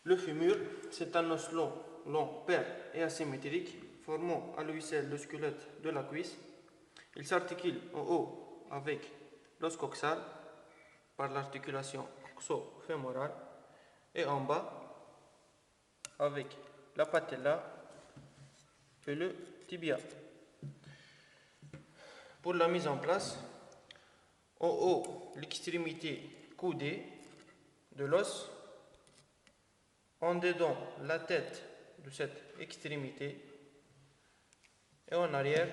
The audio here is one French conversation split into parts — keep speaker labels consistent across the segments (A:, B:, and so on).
A: Le fémur, c'est un os long, pair et asymétrique, formant à lui seul le squelette de la cuisse. Il s'articule en haut avec l'os coxal par l'articulation coxo-fémorale et en bas avec la patella et le tibia. Pour la mise en place, en haut, l'extrémité coudée de l'os, en dedans la tête de cette extrémité et en arrière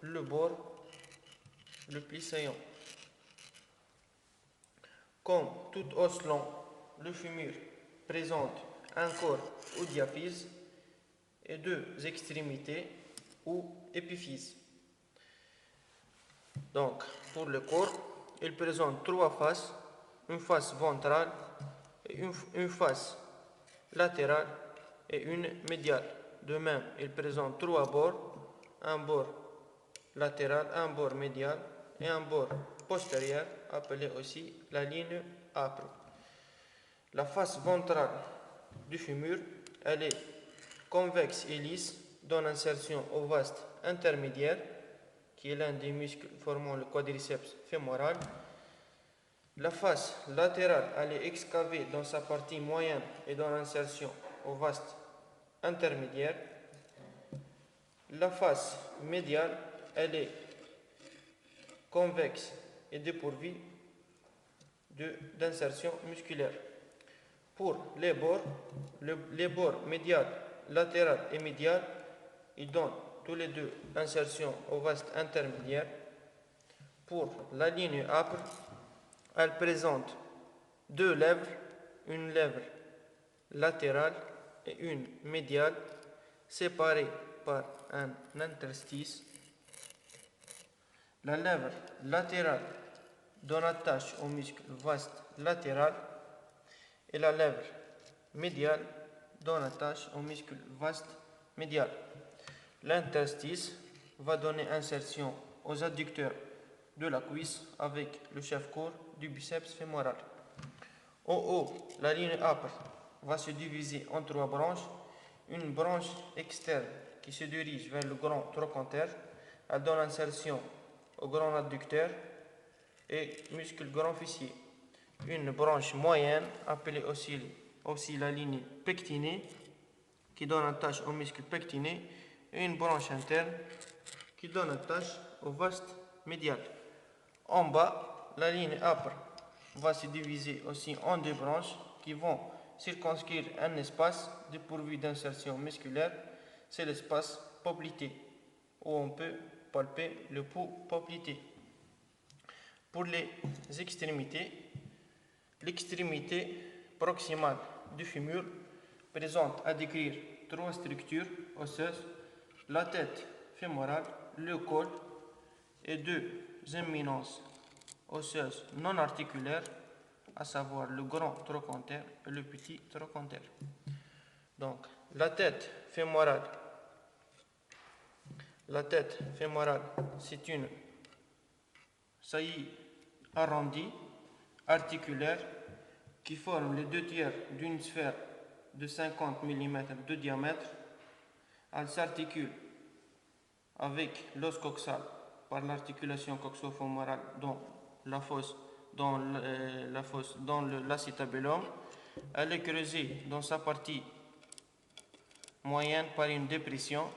A: le bord le plus saillant. Comme tout os long, le fémur présente un corps ou diaphyse et deux extrémités ou épiphyses. Donc, pour le corps, il présente trois faces, une face ventrale, une face latérale et une médiale. De même, il présente trois bords, un bord latéral, un bord médial et un bord postérieur, appelé aussi la ligne âpre. La face ventrale du fémur, elle est convexe et lisse, donne insertion au vaste intermédiaire, qui est l'un des muscles formant le quadriceps fémoral. La face latérale, elle est excavée dans sa partie moyenne et donne insertion au vaste intermédiaire. La face médiale, elle est convexe et dépourvue d'insertion musculaire. Pour les bords médial, latéral et médial, ils donnent tous les deux insertion au vaste intermédiaire. Pour la ligne âpre, elle présente deux lèvres, une lèvre latérale et une médiale, séparées par un interstice. La lèvre latérale donne attache au muscle vaste latéral et la lèvre médiale donne attache au muscle vaste médial. L'interstice va donner insertion aux adducteurs de la cuisse avec le chef-corps du biceps fémoral. En haut, la ligne âpre va se diviser en trois branches. Une branche externe qui se dirige vers le grand trochanter. Elle donne insertion au grand adducteur et muscle grand fessier. Une branche moyenne, appelée aussi la ligne pectinée, qui donne attache au muscle pectiné, et une branche interne qui donne attache au vaste médial. En bas, la ligne âpre va se diviser aussi en deux branches qui vont circonscrire un espace dépourvu d'insertion musculaire, c'est l'espace poplité, où on peut palper le pouls poplité. Pour les extrémités, l'extrémité proximale du fémur présente à décrire trois structures osseuses, la tête fémorale, le col et deux éminences osseuses non articulaires, à savoir le grand trochanter et le petit trochanter. Donc, la tête fémorale, c'est une saillie arrondie, articulaire, qui forme les deux tiers d'une sphère de 50 mm de diamètre. Elle s'articule avec l'os coxal par l'articulation coxo-fémorale dans l'acétabulum. Elle est creusée dans sa partie moyenne par une dépression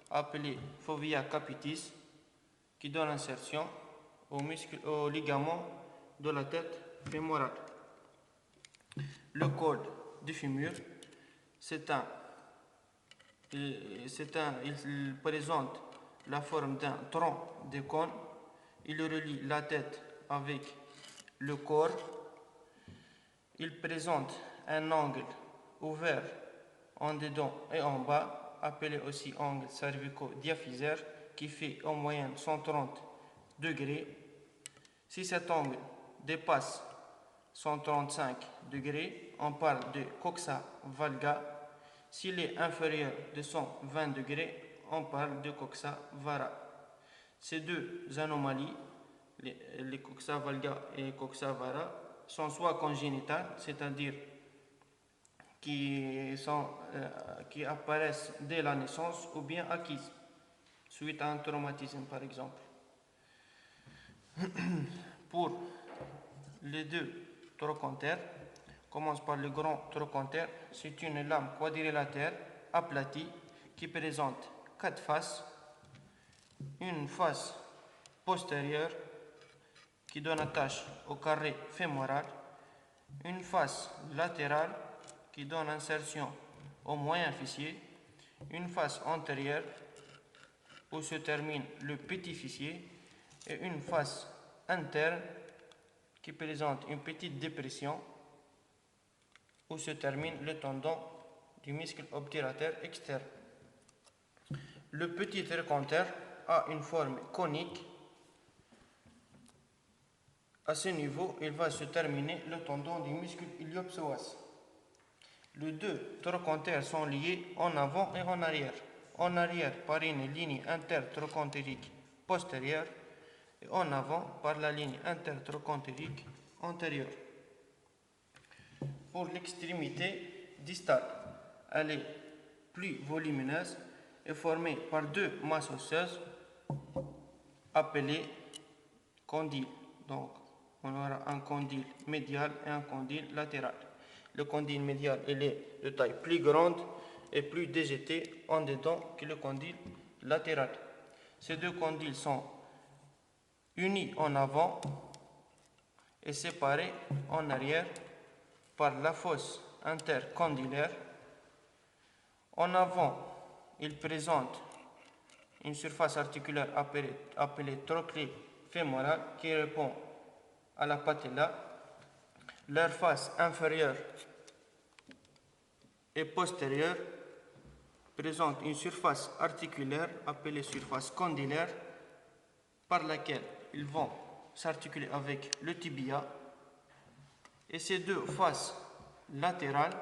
A: appelée fovea capitis qui donne insertion au ligament de la tête fémorale. Le col du fémur, il présente la forme d'un tronc de cône. Il relie la tête avec le corps. Il présente un angle ouvert en dedans et en bas, appelé aussi angle cervico-diaphysaire, qui fait en moyenne 130 degrés. Si cet angle dépasse 135 degrés, on parle de coxa valga. S'il est inférieur de 120 degrés, on parle de coxa vara. Ces deux anomalies, les coxa valga et coxa vara, sont soit congénitales, c'est-à-dire qui apparaissent dès la naissance ou bien acquises, suite à un traumatisme par exemple. Pour les deux trochantères, commence par le grand trochantère. C'est une lame quadrilatère aplatie qui présente 4 faces. Une face postérieure qui donne attache au carré fémoral, une face latérale qui donne insertion au moyen fessier, une face antérieure où se termine le petit fessier et une face interne qui présente une petite dépression où se termine le tendon du muscle obturateur externe. Le petit trochantère a une forme conique. À ce niveau, il va se terminer le tendon du muscle iliopsoas. Les deux trochantères sont liés en avant et en arrière. En arrière par une ligne intertrochantérique postérieure et en avant par la ligne intertrochantérique antérieure. Pour l'extrémité distale, elle est plus volumineuse et formée par deux masses osseuses appelées condyles. Donc, on aura un condyle médial et un condyle latéral. Le condyle médial il est de taille plus grande et plus déjeté en dedans que le condyle latéral. Ces deux condyles sont unis en avant et séparés en arrière par la fosse intercondylaire. En avant, ils présentent une surface articulaire appelée trochlée fémorale qui répond à la patella. Leur face inférieure et postérieure présente une surface articulaire appelée surface condylaire par laquelle ils vont s'articuler avec le tibia. Et ces deux faces latérales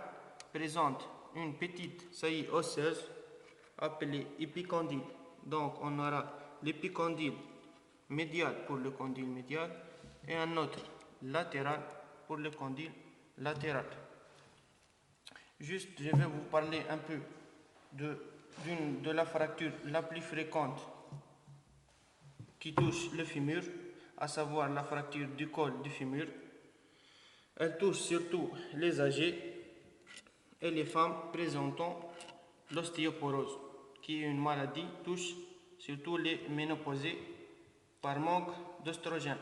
A: présentent une petite saillie osseuse appelée épicondyle. Donc on aura l'épicondyle médial pour le condyle médial et un autre latéral pour le condyle latéral. Juste, je vais vous parler un peu de la fracture la plus fréquente qui touche le fémur, à savoir la fracture du col du fémur. Elle touche surtout les âgés et les femmes présentant l'ostéoporose, qui est une maladie qui touche surtout les ménopausés par manque d'oestrogène.